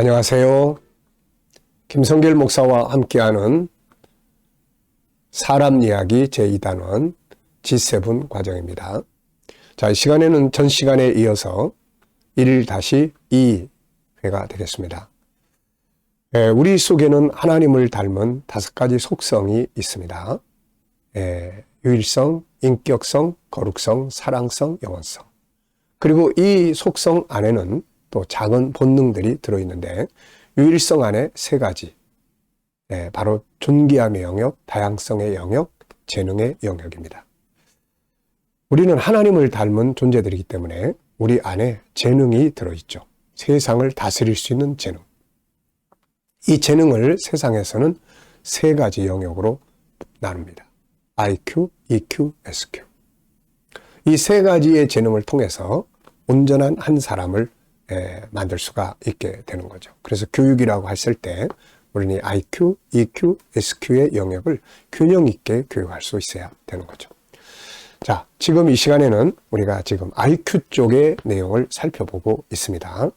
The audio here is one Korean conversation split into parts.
안녕하세요. 김성길 목사와 함께하는 사람 이야기 제2단원 G7 과정입니다. 자, 이 시간에는 전 시간에 이어서 1-2회가 되겠습니다. 우리 속에는 하나님을 닮은 5가지 속성이 있습니다. 유일성, 인격성, 거룩성, 사랑성, 영원성. 그리고 이 속성 안에는 또 작은 본능들이 들어있는데 유일성 안에 3가지, 바로 존귀함의 영역, 다양성의 영역, 재능의 영역입니다. 우리는 하나님을 닮은 존재들이기 때문에 우리 안에 재능이 들어있죠. 세상을 다스릴 수 있는 재능. 이 재능을 세상에서는 3가지 영역으로 나눕니다. IQ, EQ, SQ. 이 3가지의 재능을 통해서 온전한 한 사람을 만들 수가 있게 되는 거죠. 그래서 교육이라고 했을 때 우리는 IQ, EQ, SQ의 영역을 균형 있게 교육할 수 있어야 되는 거죠. 자, 지금 이 시간에는 우리가 지금 IQ 쪽의 내용을 살펴보고 있습니다.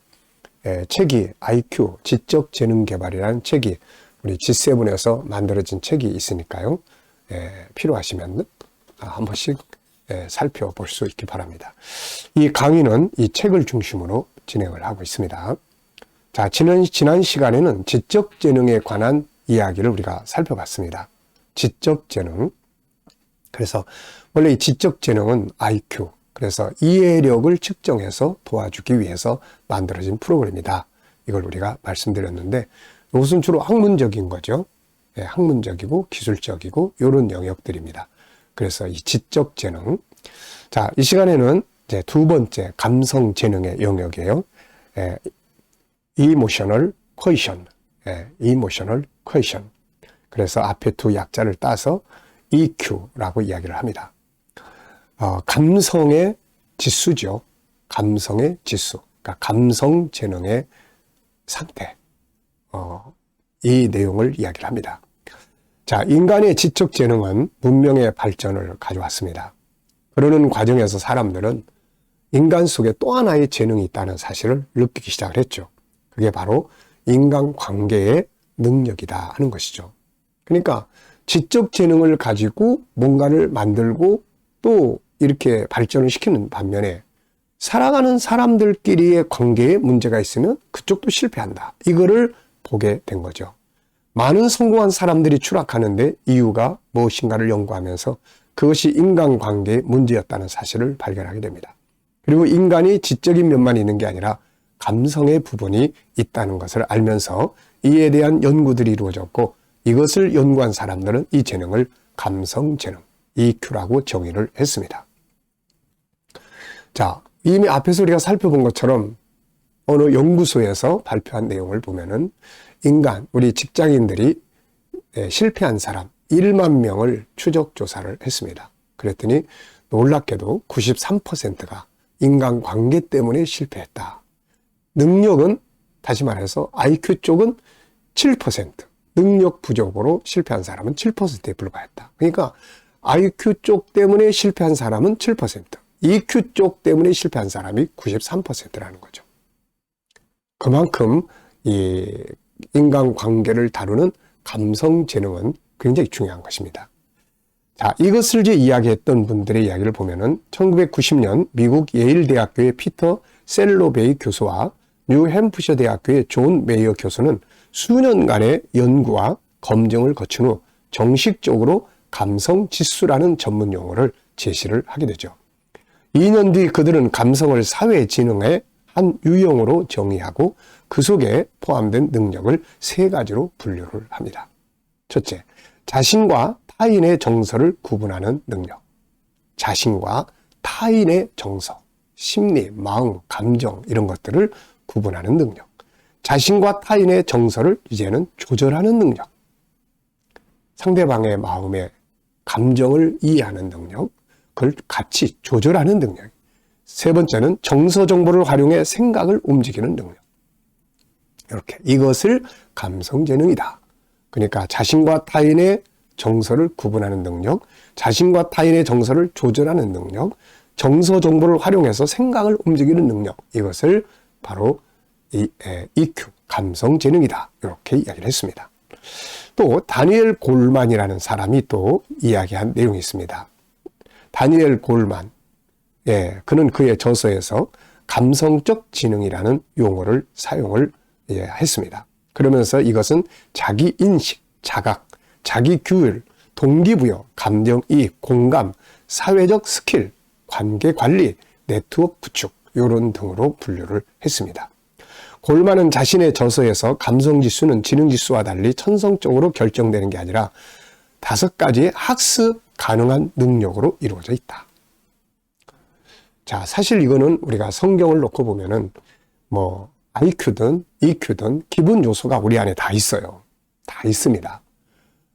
책이 IQ, 지적 재능 개발이라는 책이 우리 G7에서 만들어진 책이 있으니까요. 필요하시면 한 번씩 살펴볼 수 있기 바랍니다. 이 강의는 이 책을 중심으로 진행을 하고 있습니다. 자, 지난 시간에는 지적 재능에 관한 이야기를 우리가 살펴봤습니다. 지적 재능. 그래서 원래 이 지적 재능은 IQ, 그래서 이해력을 측정해서 도와주기 위해서 만들어진 프로그램이다. 이걸 우리가 말씀드렸는데 이것은 주로 학문적인 거죠. 학문적이고 기술적이고 이런 영역들입니다. 그래서 이 지적 재능. 자, 이 시간에는 이제 2번째 감성 재능의 영역이에요. Emotional Quotient. Emotional Quotient. 그래서 앞에 2 약자를 따서 EQ라고 이야기를 합니다. 감성의 지수죠. 감성의 지수. 그러니까 감성 재능의 상태. 이 내용을 이야기를 합니다. 자, 인간의 지적 재능은 문명의 발전을 가져왔습니다. 그러는 과정에서 사람들은 인간 속에 또 하나의 재능이 있다는 사실을 느끼기 시작을 했죠. 그게 바로 인간관계의 능력이다 하는 것이죠. 그러니까 지적 재능을 가지고 뭔가를 만들고 또 이렇게 발전을 시키는 반면에 살아가는 사람들끼리의 관계에 문제가 있으면 그쪽도 실패한다. 이거를 보게 된 거죠. 많은 성공한 사람들이 추락하는데 이유가 무엇인가를 연구하면서 그것이 인간관계의 문제였다는 사실을 발견하게 됩니다. 그리고 인간이 지적인 면만 있는 게 아니라 감성의 부분이 있다는 것을 알면서 이에 대한 연구들이 이루어졌고 이것을 연구한 사람들은 이 재능을 감성 재능, EQ라고 정의를 했습니다. 자, 이미 앞에서 우리가 살펴본 것처럼 어느 연구소에서 발표한 내용을 보면은 인간, 우리 직장인들이 실패한 사람 1만 명을 추적 조사를 했습니다. 그랬더니 놀랍게도 93%가 인간관계 때문에 실패했다. 능력은 다시 말해서 IQ 쪽은 7%, 능력 부족으로 실패한 사람은 7%에 불과했다. 그러니까 IQ 쪽 때문에 실패한 사람은 7%, EQ 쪽 때문에 실패한 사람이 93%라는 거죠. 그만큼 이 인간관계를 다루는 감성 재능은 굉장히 중요한 것입니다. 자, 이것을 이제 이야기했던 분들의 이야기를 보면은 1990년 미국 예일 대학교의 피터 셀로베이 교수와 뉴햄프셔 대학교의 존 메이어 교수는 수년간의 연구와 검증을 거친 후 정식적으로 감성 지수라는 전문 용어를 제시를 하게 되죠. 2년 뒤 그들은 감성을 사회 지능의 한 유형으로 정의하고 그 속에 포함된 능력을 3가지로 분류를 합니다. 첫째, 자신과 타인의 정서를 구분하는 능력. 자신과 타인의 정서, 심리, 마음, 감정 이런 것들을 구분하는 능력. 자신과 타인의 정서를 이제는 조절하는 능력. 상대방의 마음의 감정을 이해하는 능력, 그걸 같이 조절하는 능력. 3번째는 정서 정보를 활용해 생각을 움직이는 능력. 이렇게 이것을 감성 재능이다. 그러니까 자신과 타인의 정서를 구분하는 능력, 자신과 타인의 정서를 조절하는 능력, 정서 정보를 활용해서 생각을 움직이는 능력, 이것을 바로 EQ, 감성 재능이다. 이렇게 이야기를 했습니다. 또 다니엘 골만이라는 사람이 또 이야기한 내용이 있습니다. 다니엘 골만, 그는 그의 저서에서 감성적 지능이라는 용어를 사용을 했습니다. 그러면서 이것은 자기 인식, 자각, 자기 규율, 동기부여, 감정이입, 공감, 사회적 스킬, 관계 관리, 네트워크 구축 이런 등으로 분류를 했습니다. 골만은 자신의 저서에서 감성지수는 지능지수와 달리 천성적으로 결정되는 게 아니라 5가지의 학습 가능한 능력으로 이루어져 있다. 자, 사실 이거는 우리가 성경을 놓고 보면은 뭐 IQ든 EQ든 기본 요소가 우리 안에 다 있어요. 다 있습니다.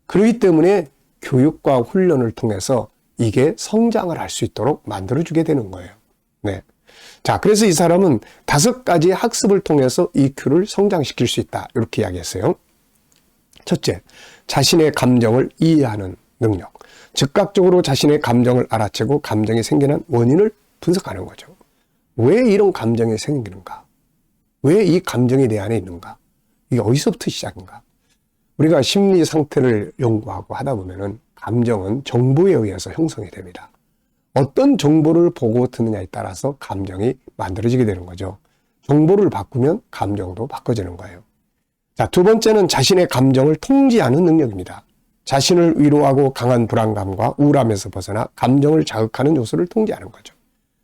그렇기 때문에 교육과 훈련을 통해서 이게 성장을 할 수 있도록 만들어주게 되는 거예요. 네. 자, 그래서 이 사람은 5가지의 학습을 통해서 EQ를 성장시킬 수 있다. 이렇게 이야기했어요. 첫째, 자신의 감정을 이해하는 능력. 즉각적으로 자신의 감정을 알아채고 감정이 생기는 원인을 분석하는 거죠. 왜 이런 감정이 생기는가? 왜 이 감정이 내 안에 있는가? 이게 어디서부터 시작인가? 우리가 심리 상태를 연구하고 하다 보면은 감정은 정보에 의해서 형성이 됩니다. 어떤 정보를 보고 듣느냐에 따라서 감정이 만들어지게 되는 거죠. 정보를 바꾸면 감정도 바꿔지는 거예요. 자, 2번째는 자신의 감정을 통제하는 능력입니다. 자신을 위로하고 강한 불안감과 우울함에서 벗어나 감정을 자극하는 요소를 통제하는 거죠.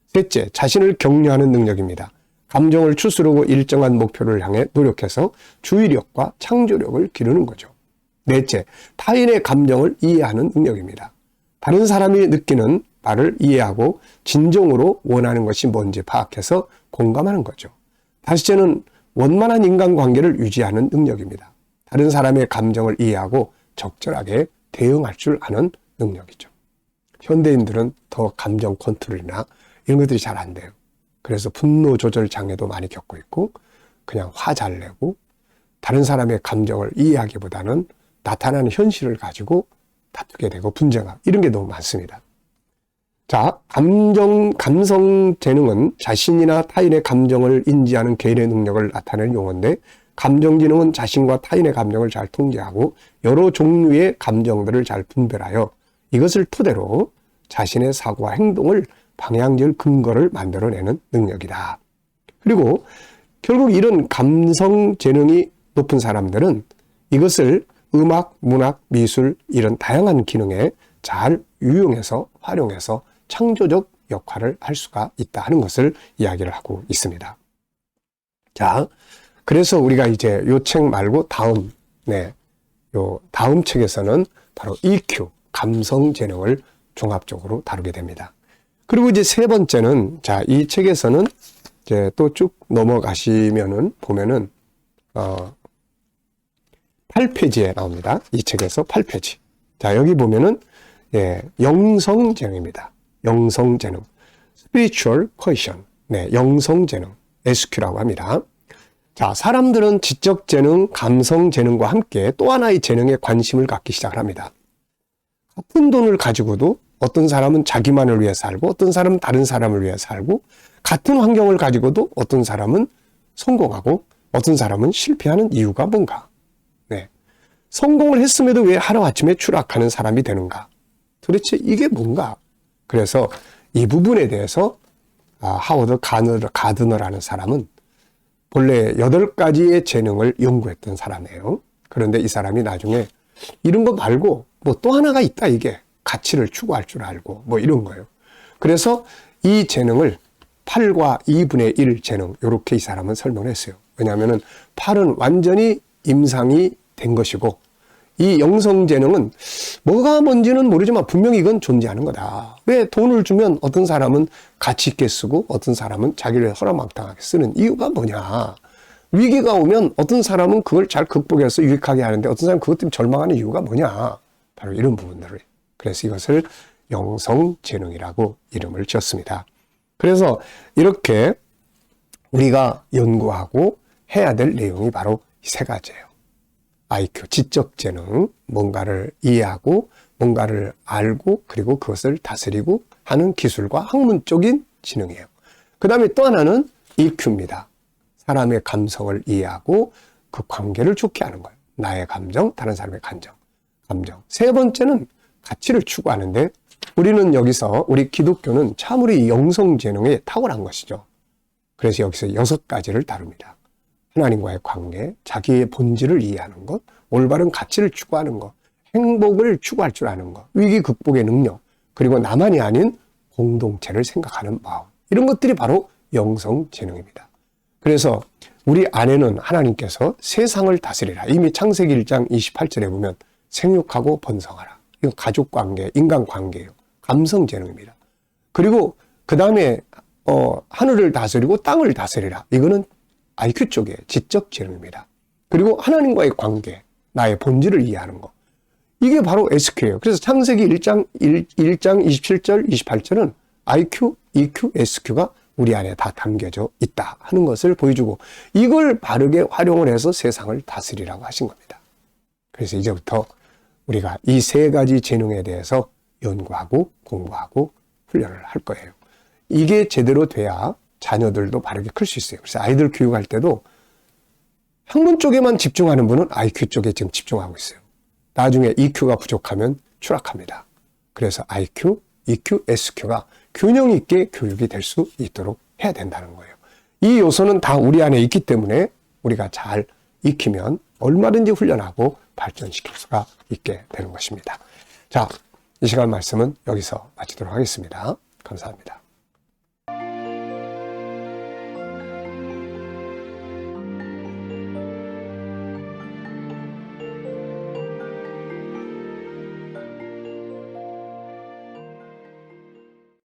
셋째, 자신을 격려하는 능력입니다. 감정을 추스르고 일정한 목표를 향해 노력해서 주의력과 창조력을 기르는 거죠. 넷째, 타인의 감정을 이해하는 능력입니다. 다른 사람이 느끼는 바를 이해하고 진정으로 원하는 것이 뭔지 파악해서 공감하는 거죠. 다섯째는 원만한 인간관계를 유지하는 능력입니다. 다른 사람의 감정을 이해하고 적절하게 대응할 줄 아는 능력이죠. 현대인들은 더 감정 컨트롤이나 이런 것들이 잘 안 돼요. 그래서 분노 조절 장애도 많이 겪고 있고 그냥 화 잘 내고 다른 사람의 감정을 이해하기보다는 나타나는 현실을 가지고 다투게 되고 분쟁하고 이런 게 너무 많습니다. 자, 감성 재능은 자신이나 타인의 감정을 인지하는 개인의 능력을 나타내는 용어인데 감정지능은 자신과 타인의 감정을 잘 통제하고 여러 종류의 감정들을 잘 분별하여 이것을 토대로 자신의 사고와 행동을 방향지을 근거를 만들어내는 능력이다. 그리고 결국 이런 감성 재능이 높은 사람들은 이것을 음악, 문학, 미술 이런 다양한 기능에 잘 유용해서 활용해서 창조적 역할을 할 수가 있다 하는 것을 이야기를 하고 있습니다. 자, 그래서 우리가 이제 요 책 말고 다음 책에서는 바로 EQ, 감성 재능을 종합적으로 다루게 됩니다. 그리고 이제 3번째는 자, 이 책에서는 이제 또 쭉 넘어가시면은 보면은 8페이지에 나옵니다. 이 책에서 8페이지. 자, 여기 보면은 영성 재능입니다. 영성 재능. Spiritual Quotient. 네, 영성 재능. SQ라고 합니다. 자, 사람들은 지적 재능, 감성 재능과 함께 또 하나의 재능에 관심을 갖기 시작을 합니다. 같은 돈을 가지고도 어떤 사람은 자기만을 위해 살고 어떤 사람은 다른 사람을 위해 살고 같은 환경을 가지고도 어떤 사람은 성공하고 어떤 사람은 실패하는 이유가 뭔가? 네. 성공을 했음에도 왜 하루아침에 추락하는 사람이 되는가? 도대체 이게 뭔가? 그래서 이 부분에 대해서 하워드 가드너라는 사람은 본래 8가지의 재능을 연구했던 사람이에요. 그런데 이 사람이 나중에 이런 거 말고 뭐 또 하나가 있다 이게. 가치를 추구할 줄 알고 뭐 이런 거예요. 그래서 이 재능을 8과 2분의 1 재능 이렇게 이 사람은 설명을 했어요. 왜냐하면 8은 완전히 임상이 된 것이고 이 영성 재능은 뭐가 뭔지는 모르지만 분명히 이건 존재하는 거다. 왜 돈을 주면 어떤 사람은 가치 있게 쓰고 어떤 사람은 자기를 허락망당하게 쓰는 이유가 뭐냐. 위기가 오면 어떤 사람은 그걸 잘 극복해서 유익하게 하는데 어떤 사람은 그것 때문에 절망하는 이유가 뭐냐. 바로 이런 부분들을. 그래서 이것을 영성재능이라고 이름을 지었습니다. 그래서 이렇게 우리가 연구하고 해야 될 내용이 바로 이 3가지예요. IQ, 지적재능, 뭔가를 이해하고 뭔가를 알고 그리고 그것을 다스리고 하는 기술과 학문적인 지능이에요. 그 다음에 또 하나는 EQ입니다. 사람의 감성을 이해하고 그 관계를 좋게 하는 거예요. 나의 감정, 다른 사람의 감정. 세 번째는 가치를 추구하는데 우리는 여기서 우리 기독교는 참으로 이 영성재능에 탁월한 것이죠. 그래서 여기서 6가지를 다룹니다. 하나님과의 관계, 자기의 본질을 이해하는 것, 올바른 가치를 추구하는 것, 행복을 추구할 줄 아는 것, 위기 극복의 능력, 그리고 나만이 아닌 공동체를 생각하는 마음. 이런 것들이 바로 영성재능입니다. 그래서 우리 안에는 하나님께서 세상을 다스리라. 이미 창세기 1장 28절에 보면 생육하고 번성하라. 이건 가족관계, 인간관계예요. 감성재능입니다. 그리고 그 다음에 하늘을 다스리고 땅을 다스리라. 이거는 IQ 쪽의 지적 재능입니다. 그리고 하나님과의 관계, 나의 본질을 이해하는 것. 이게 바로 SQ예요. 그래서 창세기 1장 27절, 28절은 IQ, EQ, SQ가 우리 안에 다 담겨져 있다 하는 것을 보여주고 이걸 바르게 활용을 해서 세상을 다스리라고 하신 겁니다. 그래서 이제부터 우리가 이 3가지 재능에 대해서 연구하고 공부하고 훈련을 할 거예요. 이게 제대로 돼야 자녀들도 바르게 클 수 있어요. 그래서 아이들 교육할 때도 학문 쪽에만 집중하는 분은 IQ 쪽에 지금 집중하고 있어요. 나중에 EQ가 부족하면 추락합니다. 그래서 IQ, EQ, SQ가 균형 있게 교육이 될 수 있도록 해야 된다는 거예요. 이 요소는 다 우리 안에 있기 때문에 우리가 잘 익히면 얼마든지 훈련하고 발전시킬 수가 있게 되는 것입니다. 자, 이 시간 말씀은 여기서 마치도록 하겠습니다. 감사합니다.